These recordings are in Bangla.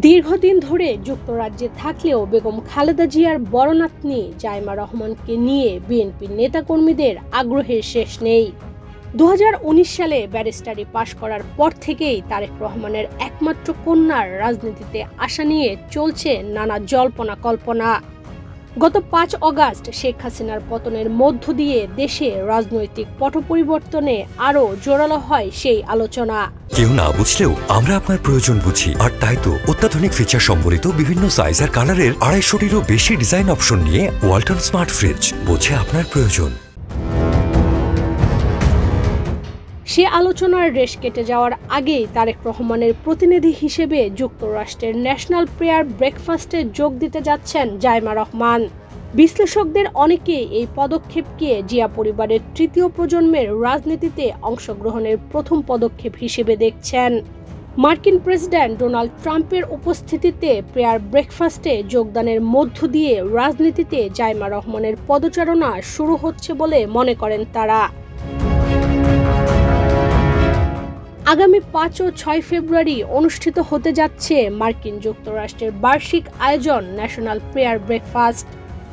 দীর্ঘদিন ধরে যুক্তরাজ্যে থাকলেও বেগম খালেদা জিয়ার বড় নাতনি জাইমা রহমানকে নিয়ে বিএনপির নেতাকর্মীদের আগ্রহের শেষ নেই। 2019 সালে ব্যারিস্টারি পাশ করার পর থেকেই তারেক রহমানের একমাত্র কন্যার রাজনীতিতে আসা নিয়ে চলছে নানা জল্পনা কল্পনা। গত 5 অগাস্ট শেখ হাসিনার পতনের মধ্য দিয়ে দেশে রাজনৈতিক পট পরিবর্তনে আরও জোরালো হয় সেই আলোচনা। কেউ না বুঝলেও আমরা আপনার প্রয়োজন বুঝি, আর তাই তো অত্যাধুনিক ফিচার সম্বলিত বিভিন্ন সাইজ আর কালারের 250-টিরও বেশি ডিজাইন অপশন নিয়ে ওয়ালটন স্মার্ট ফ্রিজ বোঝে আপনার প্রয়োজন। সে আলোচনার রেশ কেটে যাওয়ার আগেই তারেক রহমানের প্রতিনিধি হিসেবে যুক্তরাষ্ট্রের ন্যাশনাল প্রেয়ার ব্রেকফাস্টে যোগ দিতে যাচ্ছেন জাইমা রহমান। বিশ্লেষকদের অনেকেই এই পদক্ষেপকে জিয়া পরিবারের তৃতীয় প্রজন্মের রাজনীতিতে অংশগ্রহণের প্রথম পদক্ষেপ হিসেবে দেখছেন। মার্কিন প্রেসিডেন্ট ডোনাল্ড ট্রাম্পের উপস্থিতিতে প্রেয়ার ব্রেকফাস্টে যোগদানের মধ্য দিয়ে রাজনীতিতে জাইমা রহমানের পদচারণা শুরু হচ্ছে বলে মনে করেন তারা। আগামী 5 ও 6 ফেব্রুয়ারি অনুষ্ঠিত হতে যাচ্ছে মার্কিন যুক্তরাষ্ট্রের বার্ষিক আয়োজন ন্যাশনাল প্রেয়ার ব্রেকফাস্ট।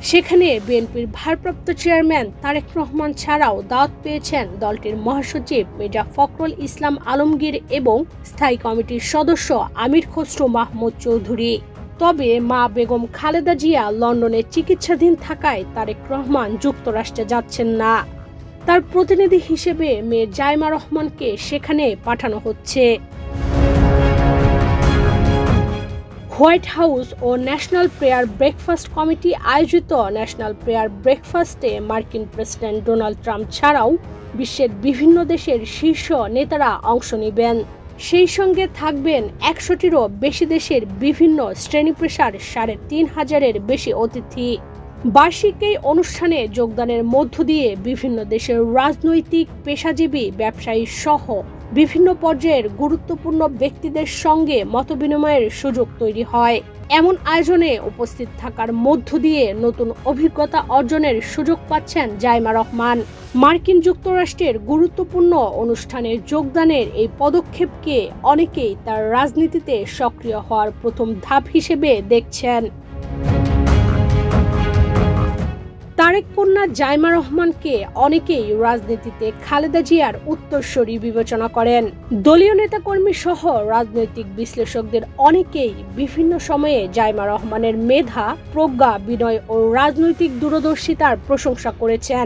সেখানে বিএনপির ভারপ্রাপ্ত চেয়ারম্যান তারেক রহমান ছাড়াও দাওয়াত পেয়েছেন দলটির মহাসচিব মির্জা ফখরুল ইসলাম আলমগীর এবং স্থায়ী কমিটির সদস্য আমির খসরু মাহমুদ চৌধুরী। তবে মা বেগম খালেদা জিয়া লন্ডনে চিকিৎসাধীন থাকায় তারেক রহমান যুক্তরাষ্ট্রে যাচ্ছেন না। তার প্রতিনিধি হিসেবে মেয়ে জাইমা রহমানকে সেখানে পাঠানো হচ্ছে। হোয়াইট হাউস ও ন্যাশনাল প্রেয়ার ব্রেকফাস্ট কমিটি আয়োজিত ন্যাশনাল প্রেয়ার ব্রেকফাস্টে মার্কিন প্রেসিডেন্ট ডোনাল্ড ট্রাম্প ছাড়াও বিশ্বের বিভিন্ন দেশের শীর্ষ নেতারা অংশ নেবেন। সেই সঙ্গে থাকবেন 100টিরও বেশি দেশের বিভিন্ন শ্রেণী পেশার 3500-এর বেশি অতিথি। বার্ষিক এই অনুষ্ঠানে যোগদানের মধ্য দিয়ে বিভিন্ন দেশের রাজনৈতিক, পেশাজীবী, ব্যবসায়ী সহ বিভিন্ন পর্যায়ের গুরুত্বপূর্ণ ব্যক্তিদের সঙ্গে মতবিনিময়ের সুযোগ তৈরি হয়। এমন আয়োজনে উপস্থিত থাকার মধ্য দিয়ে নতুন অভিজ্ঞতা অর্জনের সুযোগ পাচ্ছেন জাইমা রহমান। মার্কিন যুক্তরাষ্ট্রের গুরুত্বপূর্ণ অনুষ্ঠানে যোগদানের এই পদক্ষেপকে অনেকেই তার রাজনীতিতে সক্রিয় হওয়ার প্রথম ধাপ হিসেবে দেখছেন। তারেক কন্যা জাইমা রহমানকে অনেকেই রাজনীতিতে খালেদা জিয়ার উত্তরসূরি বিবেচনা করেন। দলীয় নেতাকর্মী সহ রাজনৈতিক বিশ্লেষকদের অনেকেই বিভিন্ন সময়ে জাইমা রহমানের মেধা, প্রজ্ঞা, বিনয় ও রাজনৈতিক দূরদর্শিতার প্রশংসা করেছেন।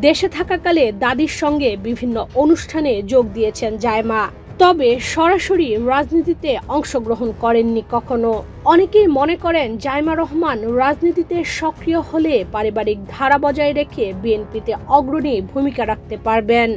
দেশে থাকাকালে দাদির সঙ্গে বিভিন্ন অনুষ্ঠানে যোগ দিয়েছেন জাইমা, তবে সরাসরি রাজনীতিতে অংশগ্রহণ করেননি কখনো। অনেকেই মনে করেন জাইমা রহমান রাজনীতিতে সক্রিয় হলে পারিবারিক ধারা বজায় রেখে বিএনপিতে অগ্রণী ভূমিকা রাখতে পারবেন।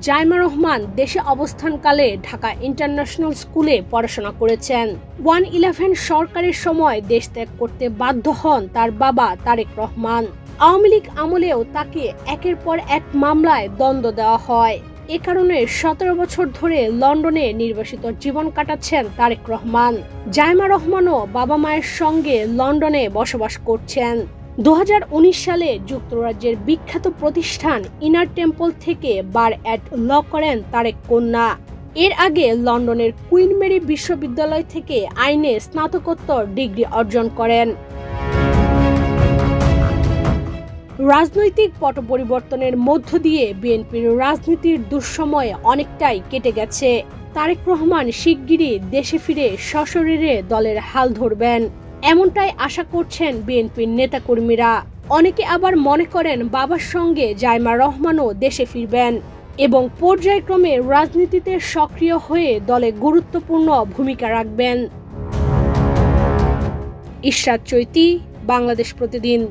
জাইমা রহমান দেশে অবস্থানকালে ঢাকা ইন্টারন্যাশনাল স্কুলে পড়াশোনা করেছেন। 111 সরকারের সময় দেশ ত্যাগ করতে বাধ্য হন তার বাবা তারেক রহমান। আওয়ামী লীগ আমলেও তাকে একের পর এক মামলায় দণ্ড দেওয়া হয়। এ কারণে 17 বছর ধরে লন্ডনে নির্বাসিত জীবন কাটাচ্ছেন তারেক রহমান। জাইমা রহমানও বাবা মায়ের সঙ্গে লন্ডনে বসবাস করছেন। 2019 সালে যুক্তরাজ্যের বিখ্যাত প্রতিষ্ঠান ইনার টেম্পল থেকে বার অ্যাট ল করেন তারেক কন্যা। এর আগে লন্ডনের কুইন মেরি বিশ্ববিদ্যালয় থেকে আইনে স্নাতকোত্তর ডিগ্রি অর্জন করেন। রাজনৈতিক পট পরিবর্তনের মধ্য দিয়ে বিএনপির রাজনীতির দুঃসময় অনেকটাই কেটে গেছে। তারেক রহমান শিগগিরই দেশে ফিরে সশরীরে দলের হাল ধরবেন, এমনটাই আশা করছেন বিএনপির নেতাকর্মীরা। অনেকে আবার মনে করেন বাবার সঙ্গে জাইমা রহমানও দেশে ফিরবেন এবং পর্যায়ক্রমে রাজনীতিতে সক্রিয় হয়ে দলে গুরুত্বপূর্ণ ভূমিকা রাখবেন। ইশরাত চৈতি, বাংলাদেশ প্রতিদিন।